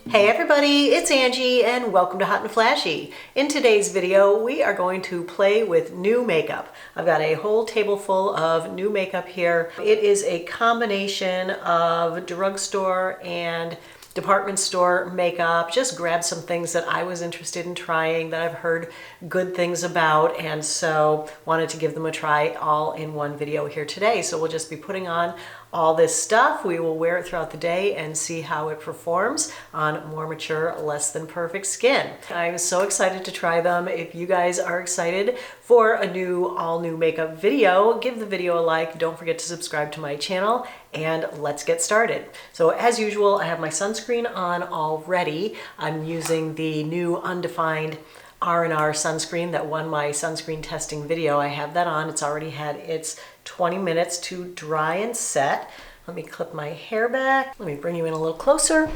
Hey everybody, it's Angie and welcome to Hot and Flashy. In today's video, we are going to play with new makeup. I've got a whole table full of new makeup here. It is a combination of drugstore and department store makeup. Just grabbed some things that I was interested in trying that I've heard good things about, and so wanted to give them a try all in one video here today. So we'll just be putting on all this stuff. We will wear it throughout the day and see how it performs on more mature, less than perfect skin. I'm so excited to try them. If you guys are excited for a all new makeup video, give the video a like. Don't forget to subscribe to my channel, and let's get started. So as usual, I have my sunscreen on already. I'm using the new undefined R&R sunscreen that won my sunscreen testing video. I have that on. It's already had its 20 minutes to dry and set. Let me clip my hair back. Let me bring you in a little closer.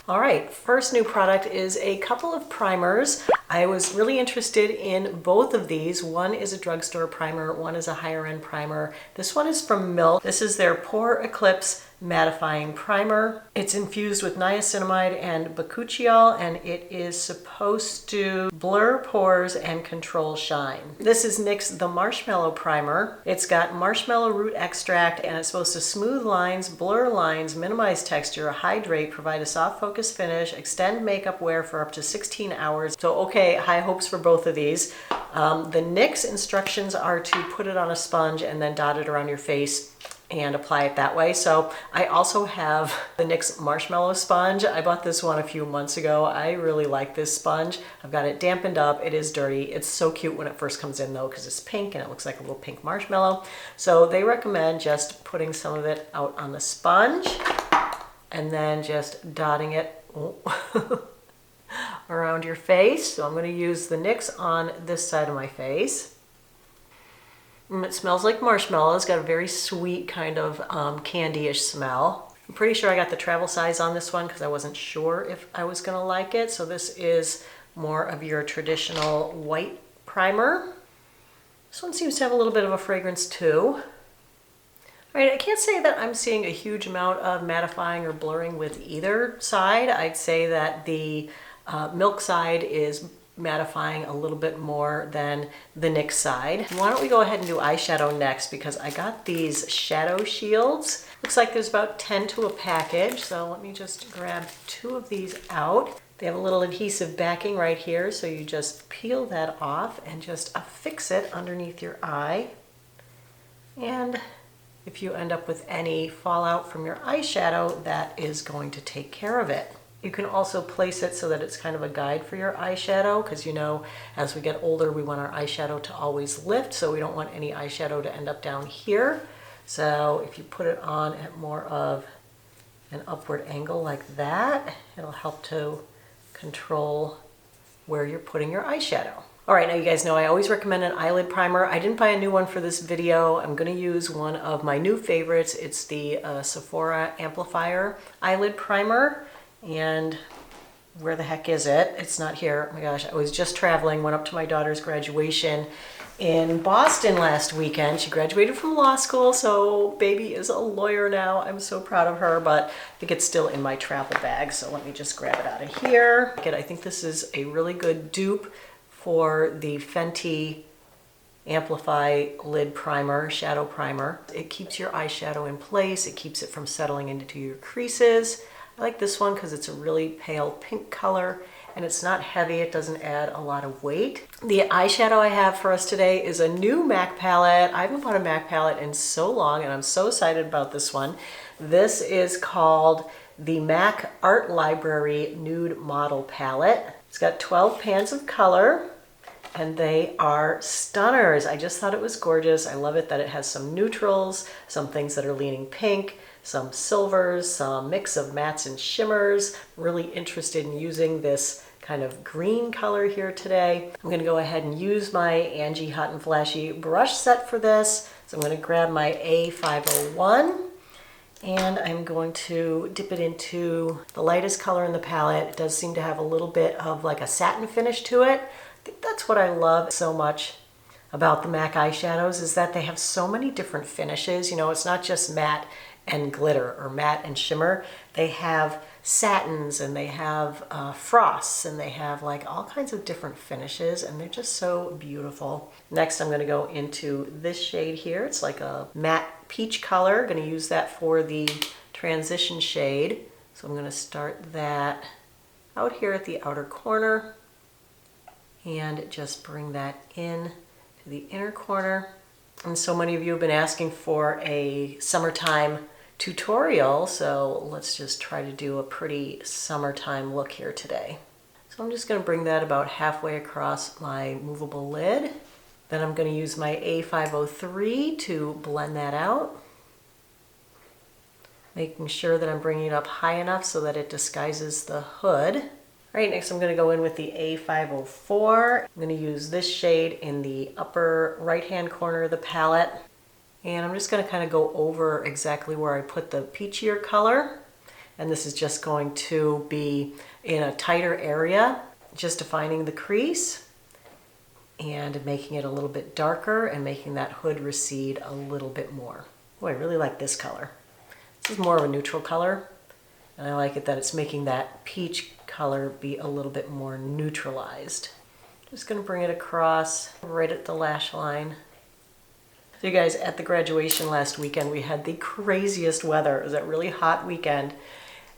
All right, first new product is a couple of primers. I was really interested in both of these. One is a drugstore primer, one is a higher end primer. This one is from Milk. This is their Pore Eclipse Mattifying Primer. It's infused with niacinamide and bakuchiol, and it is supposed to blur pores and control shine. This is NYX the Marshmallow Primer. It's got marshmallow root extract, and it's supposed to smooth lines, blur lines, minimize texture, hydrate, provide a soft focus finish, extend makeup wear for up to 16 hours. So okay, high hopes for both of these. The NYX instructions are to put it on a sponge and then dot it around your face and apply it that way. So I also have the NYX Marshmallow Sponge. I bought this one a few months ago. I really like this sponge. I've got it dampened up. It is dirty. It's so cute when it first comes in though, because it's pink and it looks like a little pink marshmallow. So they recommend just putting some of it out on the sponge and then just dotting it around your face. So I'm going to use the NYX on this side of my face. It smells like marshmallow. It's got a very sweet kind of candy-ish smell. I'm pretty sure I got the travel size on this one because I wasn't sure if I was going to like it. So this is more of your traditional white primer. This one seems to have a little bit of a fragrance too. All right, I can't say that I'm seeing a huge amount of mattifying or blurring with either side. I'd say that the Milk side is mattifying a little bit more than the NYX side. Why don't we go ahead and do eyeshadow next, because I got these shadow shields. Looks like there's about 10 to a package, so let me just grab 2 of these out. They have a little adhesive backing right here, so you just peel that off and just affix it underneath your eye. And if you end up with any fallout from your eyeshadow, that is going to take care of it. You can also place it so that it's kind of a guide for your eyeshadow, because you know, as we get older, we want our eyeshadow to always lift, so we don't want any eyeshadow to end up down here. So if you put it on at more of an upward angle like that, it'll help to control where you're putting your eyeshadow. All right, now you guys know I always recommend an eyelid primer. I didn't buy a new one for this video. I'm gonna use one of my new favorites. It's the Sephora Amplifier Eyelid Primer. And where the heck is it? It's not here. Oh my gosh, I was just traveling, went up to my daughter's graduation in Boston last weekend. She graduated from law school, so baby is a lawyer now. I'm so proud of her, but I think it's still in my travel bag. So let me just grab it out of here. Again, I think this is a really good dupe for the Fenty Amplify Lid Primer, Shadow Primer. It keeps your eyeshadow in place. It keeps it from settling into your creases. I like this one because it's a really pale pink color and it's not heavy. It doesn't add a lot of weight. The eyeshadow I have for us today is a new MAC palette. I haven't bought a MAC palette in so long, and I'm so excited about this one. This is called the MAC Art Library Nude Model Palette. It's got 12 pans of color, and they are stunners. I just thought it was gorgeous. I love it that it has some neutrals, some things that are leaning pink, some silvers, some mix of mattes and shimmers. Really interested in using this kind of green color here today. I'm gonna go ahead and use my Angie Hot and Flashy brush set for this. So I'm gonna grab my A501 and I'm going to dip it into the lightest color in the palette. It does seem to have a little bit of like a satin finish to it. I think that's what I love so much about the MAC eyeshadows, is that they have so many different finishes. You know, it's not just matte and glitter or matte and shimmer. They have satins, and they have frosts, and they have like all kinds of different finishes, and they're just so beautiful. Next, I'm going to go into this shade here. It's like a matte peach color. I'm going to use that for the transition shade. So I'm going to start that out here at the outer corner and just bring that in to the inner corner. And so many of you have been asking for a summertime tutorial, so let's just try to do a pretty summertime look here today. So I'm just going to bring that about halfway across my movable lid. Then I'm going to use my A503 to blend that out, making sure that I'm bringing it up high enough so that it disguises the hood. All right, next I'm going to go in with the A504. I'm going to use this shade in the upper right-hand corner of the palette. And I'm just going to kind of go over exactly where I put the peachier color. And this is just going to be in a tighter area, just defining the crease and making it a little bit darker and making that hood recede a little bit more. Oh, I really like this color. This is more of a neutral color. And I like it that it's making that peach color be a little bit more neutralized. Just going to bring it across right at the lash line. So you guys, at the graduation last weekend, we had the craziest weather. It was a really hot weekend,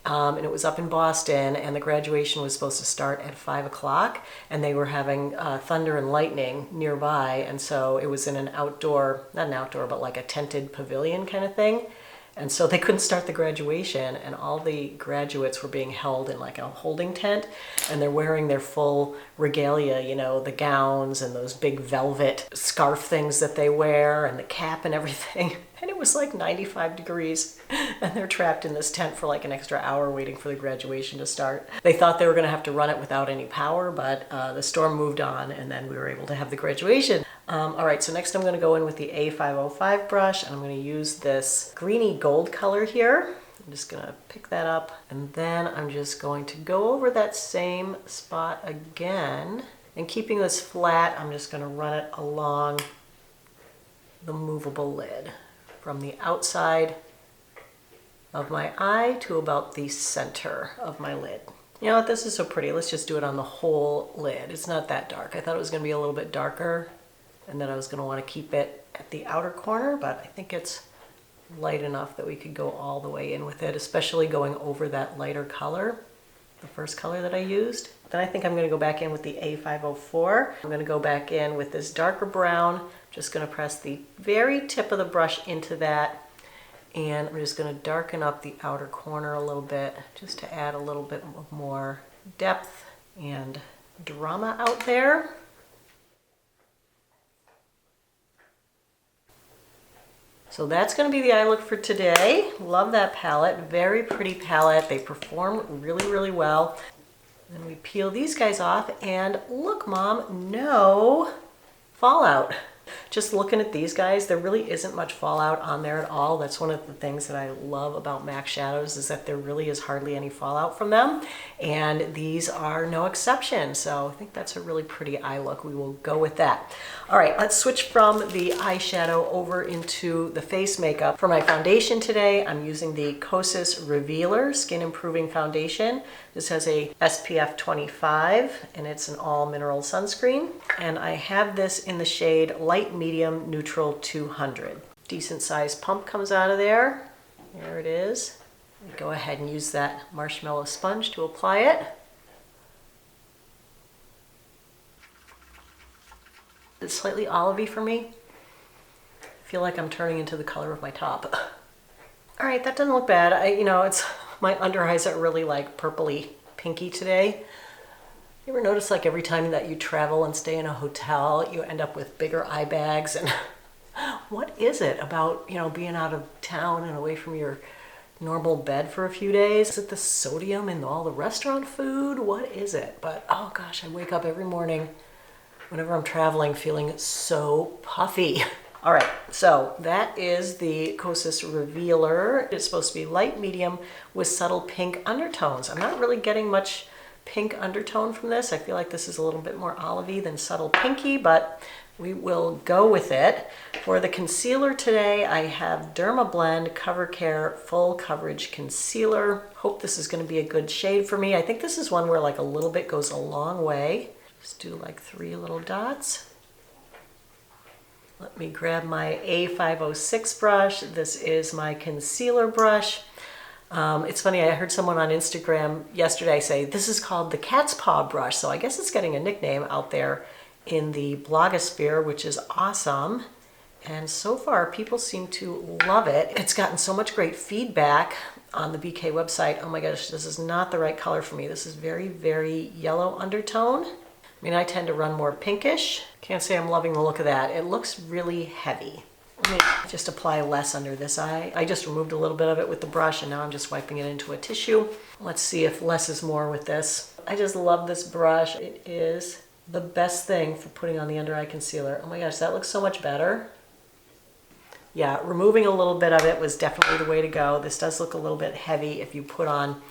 and it was up in Boston, and the graduation was supposed to start at 5 o'clock, and they were having thunder and lightning nearby, and so it was in an outdoor, not an outdoor, but like a tented pavilion kind of thing. And so they couldn't start the graduation, and all the graduates were being held in like a holding tent, and they're wearing their full regalia, you know, the gowns and those big velvet scarf things that they wear and the cap and everything. And it was like 95 degrees, and they're trapped in this tent for like an extra hour waiting for the graduation to start. They thought they were going to have to run it without any power, but the storm moved on, and then we were able to have the graduation. All right, so next I'm going to go in with the A505 brush, and I'm going to use this greeny gold color here. I'm just going to pick that up, and then I'm just going to go over that same spot again. And keeping this flat, I'm just going to run it along the movable lid from the outside of my eye to about the center of my lid. You know what, this is so pretty. Let's just do it on the whole lid. It's not that dark. I thought it was going to be a little bit darker, and then I was going to want to keep it at the outer corner, but I think it's light enough that we could go all the way in with it, especially going over that lighter color, the first color that I used. Then I think I'm going to go back in with the A504. I'm going to go back in with this darker brown. Just going to press the very tip of the brush into that, and I'm just going to darken up the outer corner a little bit just to add a little bit more depth and drama out there. So that's going to be the eye look for today. Love that palette. Very pretty palette. They perform really, really well. Then we peel these guys off, and look, Mom, no fallout. Just looking at these guys, there really isn't much fallout on there at all. That's one of the things that I love about MAC shadows, is that there really is hardly any fallout from them. And these are no exception. So I think that's a really pretty eye look. We will go with that. All right, let's switch from the eyeshadow over into the face makeup. For my foundation today, I'm using the Kosas Revealer Skin Improving Foundation. This has a SPF 25, and it's an all mineral sunscreen. And I have this in the shade Light Medium Neutral 200. Decent sized pump comes out of there. There it is. Go ahead and use that marshmallow sponge to apply it. It's slightly olivey for me. I feel like I'm turning into the color of my top. All right, that doesn't look bad. It's my under eyes are really like purpley pinky today. You ever notice like every time that you travel and stay in a hotel, you end up with bigger eye bags? And what is it about, being out of town and away from your normal bed for a few days? Is it the sodium in all the restaurant food? What is it? But oh gosh, I wake up every morning whenever I'm traveling feeling so puffy. All right, so that is the Kosas Revealer. It's supposed to be light medium with subtle pink undertones. I'm not really getting much pink undertone from this. I feel like this is a little bit more olivey than subtle pinky, but we will go with it. For the concealer today, I have Dermablend Cover Care Full Coverage Concealer. Hope this is going to be a good shade for me. I think this is one where like a little bit goes a long way. Just do like 3 little dots. Let me grab my A506 brush. This is my concealer brush. It's funny, I heard someone on Instagram yesterday say this is called the cat's paw brush. So I guess it's getting a nickname out there in the blogosphere, which is awesome. And so far, people seem to love it. It's gotten so much great feedback on the BK website. Oh my gosh, this is not the right color for me. This is very, very yellow undertone. I mean, I tend to run more pinkish. Can't say I'm loving the look of that. It looks really heavy. Let me just apply less under this eye. I just removed a little bit of it with the brush and now I'm just wiping it into a tissue. Let's see if less is more with this. I just love this brush. It is the best thing for putting on the under eye concealer. Oh my gosh, that looks so much better. Yeah, removing a little bit of it was definitely the way to go. This does look a little bit heavy if you put on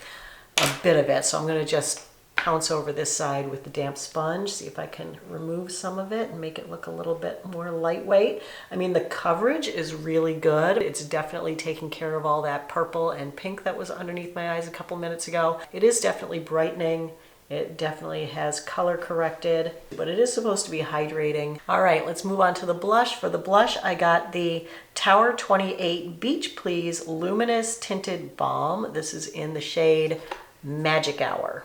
a bit of it. So I'm gonna just pounce over this side with the damp sponge, see if I can remove some of it and make it look a little bit more lightweight. I mean, the coverage is really good. It's definitely taking care of all that purple and pink that was underneath my eyes a couple minutes ago. It is definitely brightening. It definitely has color corrected, but it is supposed to be hydrating. All right, let's move on to the blush. For the blush, I got the Tower 28 Beach Please Luminous Tinted Balm. This is in the shade Magic Hour.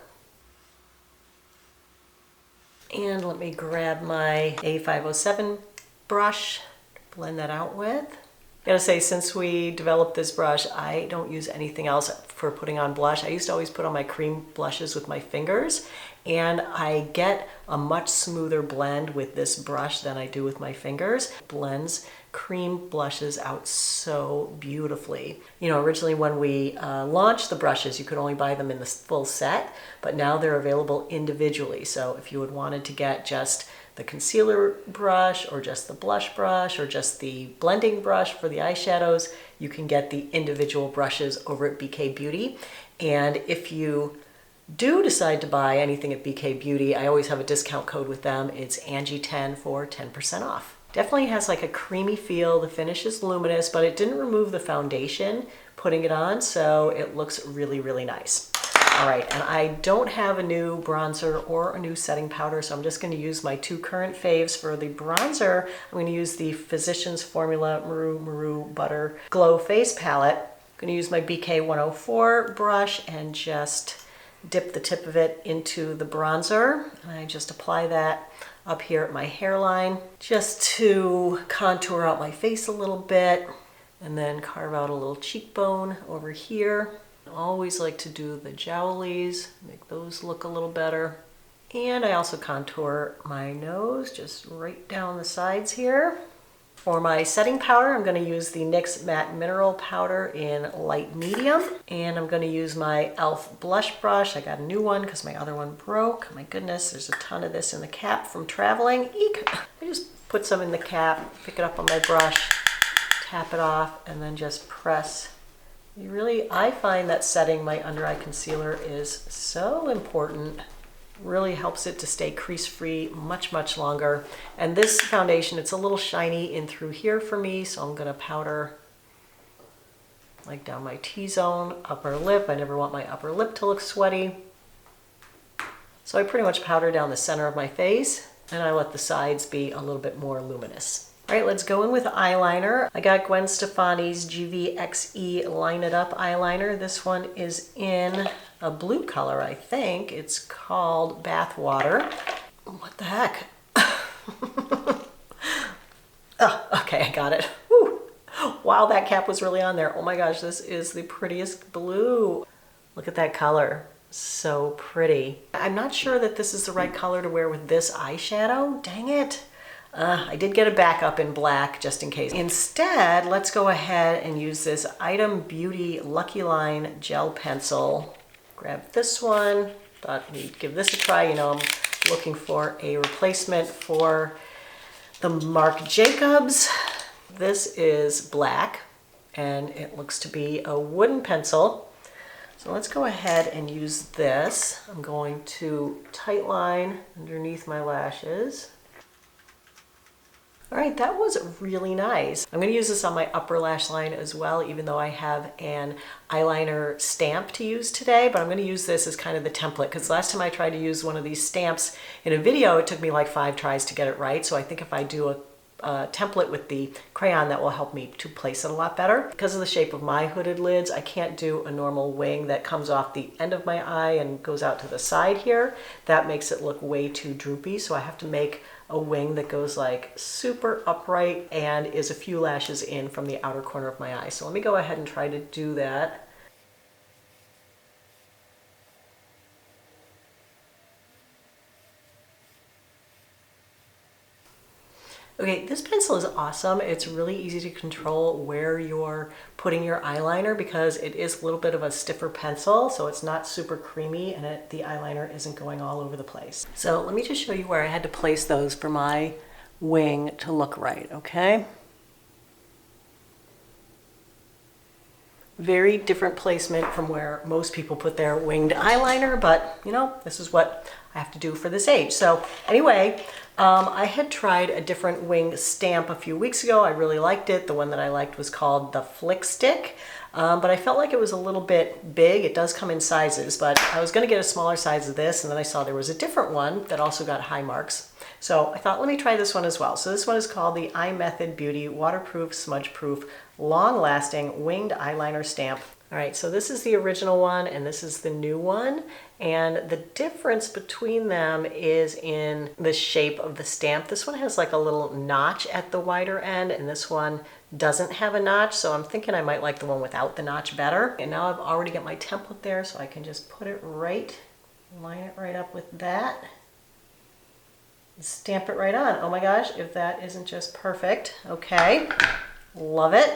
And let me grab my A507 brush, blend that out with. I gotta say, since we developed this brush, I don't use anything else for putting on blush. I used to always put on my cream blushes with my fingers, and I get a much smoother blend with this brush than I do with my fingers. It blends cream blushes out so beautifully. You know, originally when we launched the brushes, you could only buy them in the full set, but now they're available individually. So if you had wanted to get just the concealer brush or just the blush brush or just the blending brush for the eyeshadows, you can get the individual brushes over at BK Beauty. And if you do decide to buy anything at BK Beauty, I always have a discount code with them. It's Angie10 for 10% off. Definitely has like a creamy feel. The finish is luminous, but it didn't remove the foundation putting it on, so it looks really, really nice. All right, and I don't have a new bronzer or a new setting powder, so I'm just going to use my 2 current faves. For the bronzer, I'm going to use the Physicians Formula Maru Butter Glow Face Palette. I'm going to use my BK 104 brush and just dip the tip of it into the bronzer. And I just apply that up here at my hairline just to contour out my face a little bit and then carve out a little cheekbone over here. I always like to do the jowlies, make those look a little better. And I also contour my nose just right down the sides here. For my setting powder, I'm going to use the NYX Matte Mineral Powder in light medium. And I'm going to use my e.l.f. blush brush. I got a new one because my other one broke. My goodness, there's a ton of this in the cap from traveling. Eek! I just put some in the cap, pick it up on my brush, tap it off, and then just press. I find that setting my under eye concealer is so important. Really helps it to stay crease free much, much longer. And this foundation, it's a little shiny in through here for me, so I'm gonna powder like down my T-zone, upper lip. I never want my upper lip to look sweaty. So I pretty much powder down the center of my face and I let the sides be a little bit more luminous. All right, let's go in with eyeliner. I got Gwen Stefani's GVXE Line It Up eyeliner. This one is in a blue color, I think. It's called Bathwater. What the heck? Oh, okay, I got it. Whew. Wow, that cap was really on there. Oh my gosh, this is the prettiest blue. Look at that color. So pretty. I'm not sure that this is the right color to wear with this eyeshadow. Dang it. I did get a backup in black just in case. Instead, let's go ahead and use this Item Beauty Lucky Line Gel Pencil. Grab this one. Thought we'd give this a try. You know, I'm looking for a replacement for the Marc Jacobs. This is black and it looks to be a wooden pencil. So let's go ahead and use this. I'm going to tightline underneath my lashes. All right, that was really nice. I'm gonna use this on my upper lash line as well, even though I have an eyeliner stamp to use today, but I'm gonna use this as kind of the template, because last time I tried to use one of these stamps in a video, it took me like 5 tries to get it right. So I think if I do a template with the crayon, that will help me to place it a lot better. Because of the shape of my hooded lids, I can't do a normal wing that comes off the end of my eye and goes out to the side here. That makes it look way too droopy, so I have to make a wing that goes like super upright and is a few lashes in from the outer corner of my eye. So let me go ahead and try to do that. Okay, this pencil is awesome. It's really easy to control where you're putting your eyeliner because it is a little bit of a stiffer pencil, so it's not super creamy and the eyeliner isn't going all over the place. So let me just show you where I had to place those for my wing to look right, okay? Very different placement from where most people put their winged eyeliner, but you know, this is what I have to do for this age. So anyway, I had tried a different wing stamp a few weeks ago. I really liked it. The one that I liked was called the Flick Stick, but I felt like it was a little bit big. It does come in sizes, but I was gonna get a smaller size of this, and then I saw there was a different one that also got high marks. So I thought, let me try this one as well. So this one is called the iMethod Beauty Waterproof, Smudge-Proof, Long-Lasting Winged Eyeliner Stamp. All right, so this is the original one and this is the new one. And the difference between them is in the shape of the stamp. This one has like a little notch at the wider end and this one doesn't have a notch. So I'm thinking I might like the one without the notch better. And now I've already got my template there, so I can just put it right, line it right up with that. Stamp it right on. Oh my gosh, if that isn't just perfect. Okay, love it.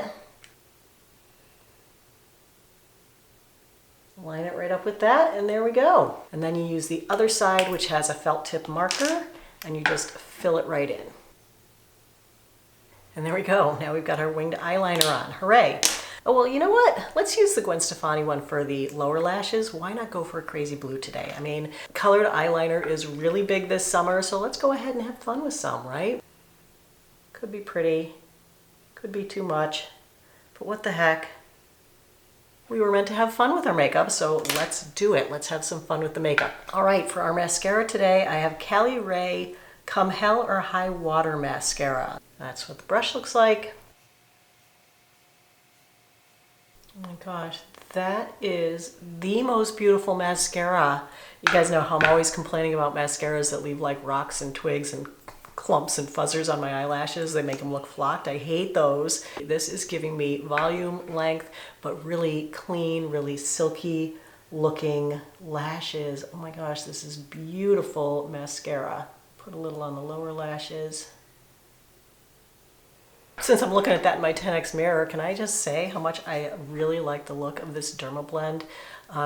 Line it right up with that, and there we go. And then you use the other side, which has a felt tip marker, and you just fill it right in. And there we go. Now we've got our winged eyeliner on. Hooray. Oh, well, you know what? Let's use the Gwen Stefani one for the lower lashes. Why not go for a crazy blue today? I mean, colored eyeliner is really big this summer, so let's go ahead and have fun with some, right? Could be pretty, could be too much, but what the heck? We were meant to have fun with our makeup, so let's do it. Let's have some fun with the makeup. All right, for our mascara today, I have Cali Ray Come Hell or High Water Mascara. That's what the brush looks like. Oh my gosh, that is the most beautiful mascara. You guys know how I'm always complaining about mascaras that leave like rocks and twigs and clumps and fuzzers on my eyelashes. They make them look flocked. I hate those. This is giving me volume, length, but really clean, really silky looking lashes. Oh my gosh, this is beautiful mascara. Put a little on the lower lashes. Since I'm looking at that in my 10X mirror, can I just say how much I really like the look of this Dermablend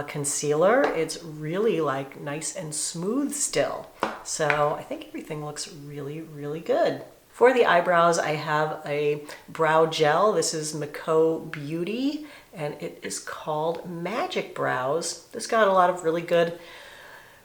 concealer? It's really like nice and smooth still. So I think everything looks really, really good. For the eyebrows, I have a brow gel. This is Miko Beauty, and it is called Magic Brows. This got a lot of really good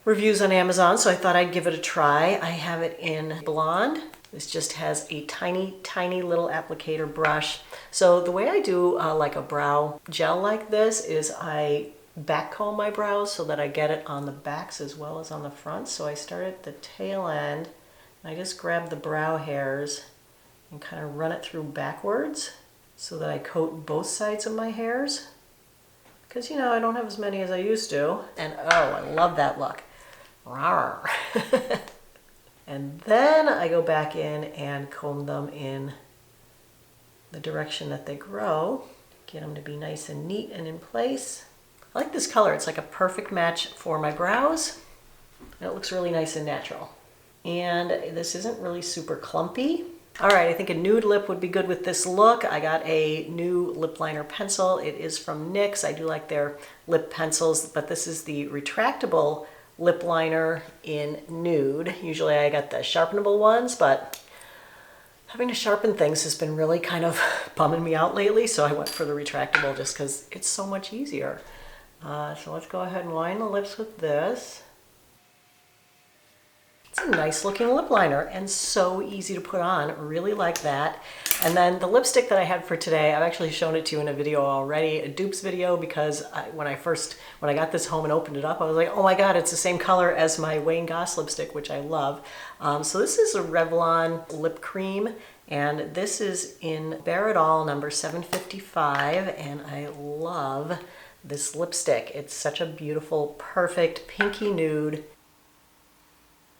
reviews on Amazon, so I thought I'd give it a try. I have it in blonde. This just has a tiny, tiny little applicator brush. So the way I do like a brow gel like this is I back comb my brows so that I get it on the backs as well as on the front. So I start at the tail end, and I just grab the brow hairs and kind of run it through backwards so that I coat both sides of my hairs. Because, you know, I don't have as many as I used to. And oh, I love that look. Rawr. And then I go back in and comb them in the direction that they grow. Get them to be nice and neat and in place. I like this color. It's like a perfect match for my brows. And it looks really nice and natural. And this isn't really super clumpy. All right, I think a nude lip would be good with this look. I got a new lip liner pencil. It is from NYX. I do like their lip pencils, but this is the retractable lip liner in nude. Usually I got the sharpenable ones, but having to sharpen things has been really kind of bumming me out lately, so I went for the retractable just because it's so much easier. So let's go ahead and line the lips with this. It's a nice looking lip liner and so easy to put on. Really like that. And then the lipstick that I had for today, I've actually shown it to you in a video already, a dupes video, because when I got this home and opened it up, I was like, oh my God, it's the same color as my Wayne Goss lipstick, which I love. So this is a Revlon lip cream, and this is in Bare It All number 755, and I love this lipstick. It's such a beautiful, perfect pinky nude.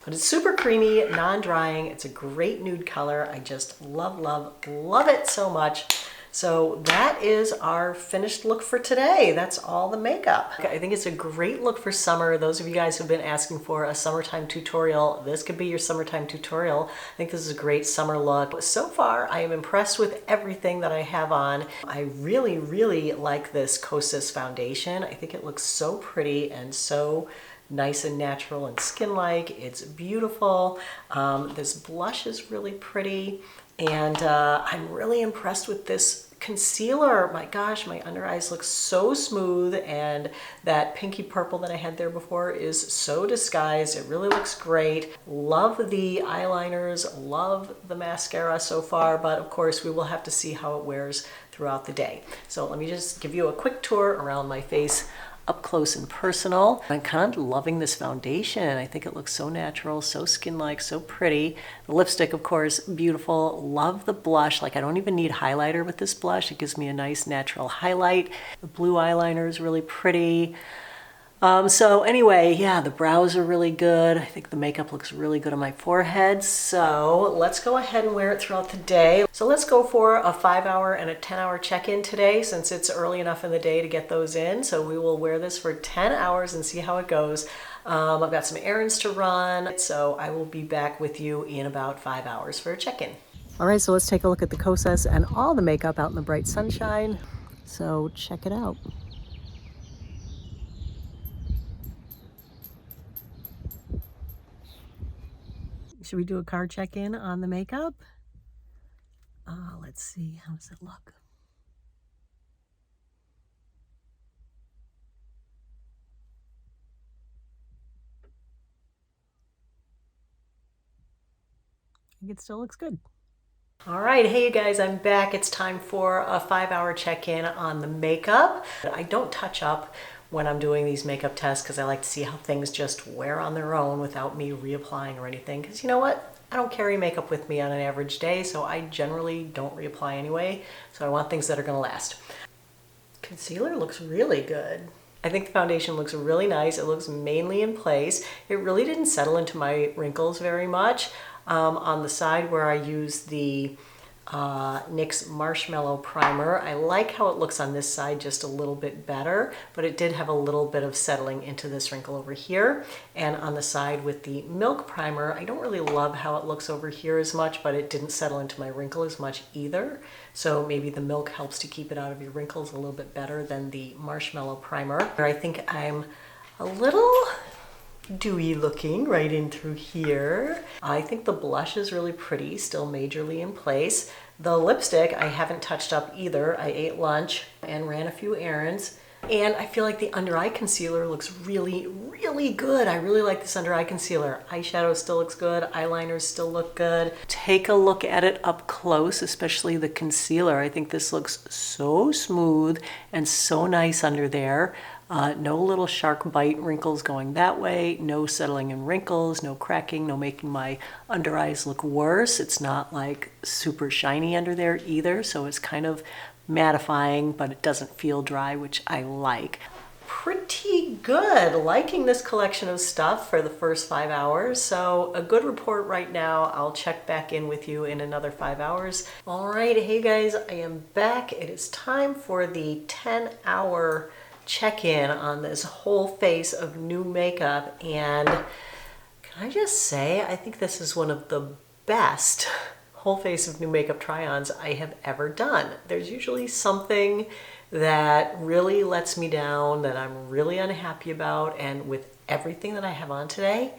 But it's super creamy, non-drying. It's a great nude color. I just love, love, love it so much. So that is our finished look for today. That's all the makeup. I think it's a great look for summer. Those of you guys who've been asking for a summertime tutorial, this could be your summertime tutorial. I think this is a great summer look. So far, I am impressed with everything that I have on. I really, really like this Kosas foundation. I think it looks so pretty and so nice and natural and skin-like. It's beautiful. This blush is really pretty. And I'm really impressed with this concealer. My gosh, my under eyes look so smooth, and that pinky purple that I had there before is so disguised. It really looks great. Love the eyeliners, love the mascara so far, but of course we will have to see how it wears throughout the day. So let me just give you a quick tour around my face up close and personal. I'm kind of loving this foundation. I think it looks so natural, so skin-like, so pretty. The lipstick, of course, beautiful. Love the blush. Like, I don't even need highlighter with this blush. It gives me a nice natural highlight. The blue eyeliner is really pretty. So anyway, yeah, the brows are really good. I think the makeup looks really good on my forehead. So let's go ahead and wear it throughout the day. So let's go for a 5-hour and a 10-hour check-in today, since it's early enough in the day to get those in. So we will wear this for 10 hours and see how it goes. I've got some errands to run, so I will be back with you in about 5 hours for a check-in. All right, so let's take a look at the Kosas and all the makeup out in the bright sunshine. So check it out. Should we do a card check-in on the makeup? Let's see, how does it look? I think it still looks good. All right, hey you guys, I'm back. It's time for a 5-hour check-in on the makeup. I don't touch up when I'm doing these makeup tests because I like to see how things just wear on their own without me reapplying or anything. Because you know what? I don't carry makeup with me on an average day, so I generally don't reapply anyway. So I want things that are gonna last. Concealer looks really good. I think the foundation looks really nice. It looks mainly in place. It really didn't settle into my wrinkles very much. On the side where I use the NYX Marshmallow Primer, I like how it looks on this side just a little bit better, but it did have a little bit of settling into this wrinkle over here. And on the side with the Milk Primer, I don't really love how it looks over here as much, but it didn't settle into my wrinkle as much either. So maybe the Milk helps to keep it out of your wrinkles a little bit better than the Marshmallow Primer. I think I'm a little dewy looking right in through here. I think the blush is really pretty, still majorly in place. The lipstick I haven't touched up either. I ate lunch and ran a few errands. And I feel like the under eye concealer looks really, really good. I really like this under eye concealer. Eyeshadow still looks good. Eyeliners still look good. Take a look at it up close, especially the concealer. I think this looks so smooth and so nice under there. No little shark bite wrinkles going that way, no settling in wrinkles, no cracking, no making my under eyes look worse. It's not like super shiny under there either, so it's kind of mattifying, but it doesn't feel dry, which I like. Pretty good. Liking this collection of stuff for the first 5 hours. So a good report right now. I'll check back in with you in another 5 hours. All right, hey guys, I am back. It is time for the 10-hour check-in on this whole face of new makeup, and can I just say I think this is one of the best whole face of new makeup try-ons I have ever done. There's usually something that really lets me down, that I'm really unhappy about, and with everything that I have on today,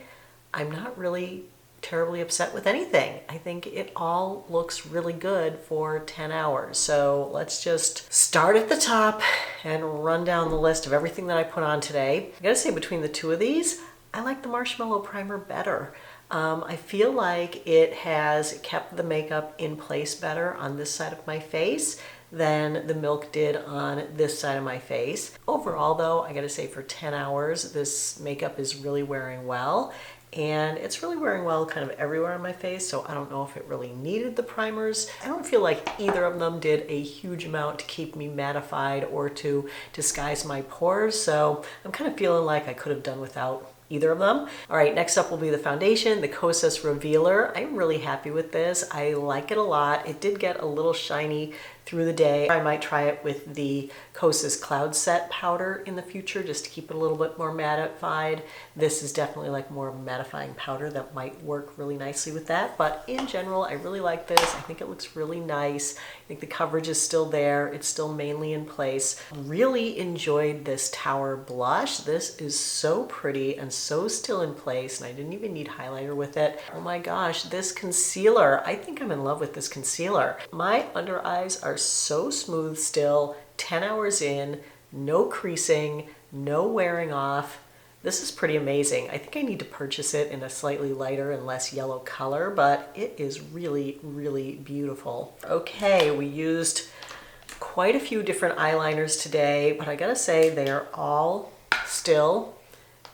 I'm not really terribly upset with anything. I think it all looks really good for 10 hours. So let's just start at the top and run down the list of everything that I put on today. I gotta say, between the two of these, I like the Marshmallow Primer better. I feel like it has kept the makeup in place better on this side of my face than the Milk did on this side of my face. Overall though, I gotta say for 10 hours, this makeup is really wearing well. And it's really wearing well kind of everywhere on my face, so I don't know if it really needed the primers. I don't feel like either of them did a huge amount to keep me mattified or to disguise my pores, so I'm kind of feeling like I could have done without either of them. All right, next up will be the foundation, the Kosas Revealer. I'm really happy with this. I like it a lot. It did get a little shiny through the day. I might try it with the Kosas Cloud Set powder in the future just to keep it a little bit more mattified. This is definitely like more of a mattifying powder that might work really nicely with that. But in general, I really like this. I think it looks really nice. I think the coverage is still there. It's still mainly in place. Really enjoyed this Tower blush. This is so pretty and so still in place, and I didn't even need highlighter with it. Oh my gosh, this concealer. I think I'm in love with this concealer. My under eyes are so smooth still, 10 hours in, no creasing, no wearing off. This is pretty amazing. I think I need to purchase it in a slightly lighter and less yellow color, but it is really, really beautiful. Okay, we used quite a few different eyeliners today, but I gotta say they are all still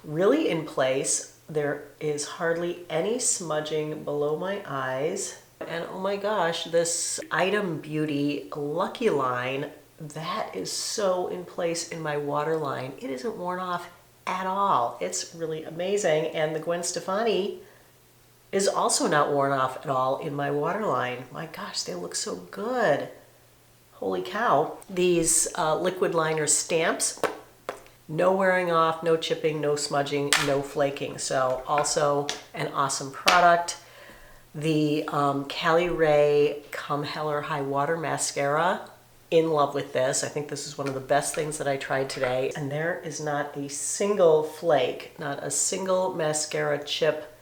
really in place. There is hardly any smudging below my eyes. And oh my gosh, this Item Beauty Lucky Line, that is so in place in my waterline. It isn't worn off at all. It's really amazing. And the Gwen Stefani is also not worn off at all in my waterline. My gosh, they look so good. Holy cow. These liquid liner stamps, no wearing off, no chipping, no smudging, no flaking. So also an awesome product. The Cali Ray Come Heller High Water Mascara, in love with this. I think this is one of the best things that I tried today. And there is not a single flake, not a single mascara chip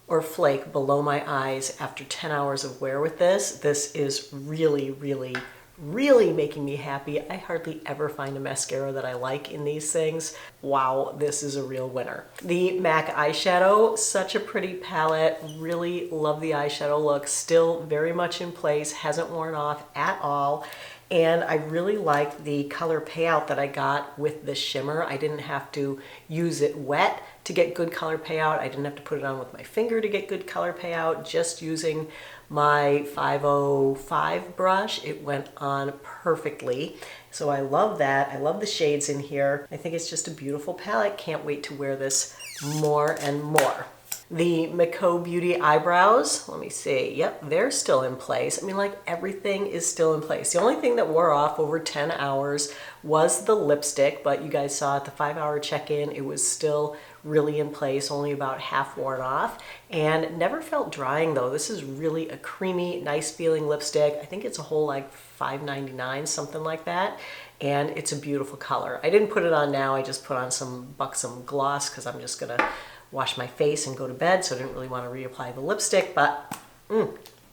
or flake below my eyes after 10 hours of wear with this. This is really, really, really making me happy. I hardly ever find a mascara that I like in these things. Wow, this is a real winner. The MAC eyeshadow, such a pretty palette. Really love the eyeshadow look. Still very much in place, hasn't worn off at all. And I really like the color payout that I got with the shimmer. I didn't have to use it wet to get good color payout. I didn't have to put it on with my finger to get good color payout. Just using my 505 brush, it went on perfectly. So I love that. I love the shades in here. I think it's just a beautiful palette. Can't wait to wear this more and more. The Miko Beauty eyebrows, let me see. Yep, they're still in place. I mean, like everything is still in place. The only thing that wore off over 10 hours was the lipstick, but you guys saw at the 5-hour check-in, it was still really in place, only about half worn off, and never felt drying though. This is really a creamy, nice feeling lipstick. I think it's a whole like $5.99, something like that. And it's a beautiful color. I didn't put it on now. I just put on some Buxom gloss because I'm just gonna wash my face and go to bed, so I didn't really want to reapply the lipstick, but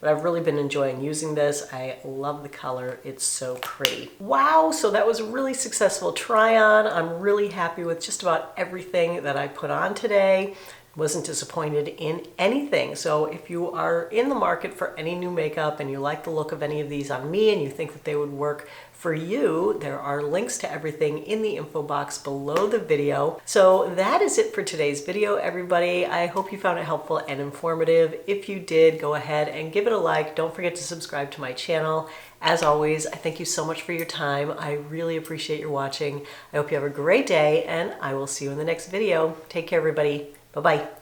I've really been enjoying using this. I love the color. It's so pretty. Wow, so that was a really successful try on. I'm really happy with just about everything that I put on today. Wasn't disappointed in anything. So if you are in the market for any new makeup and you like the look of any of these on me and you think that they would work for you, there are links to everything in the info box below the video. So that is it for today's video, everybody. I hope you found it helpful and informative. If you did, go ahead and give it a like. Don't forget to subscribe to my channel. As always, I thank you so much for your time. I really appreciate your watching. I hope you have a great day, and I will see you in the next video. Take care, everybody. Bye-bye.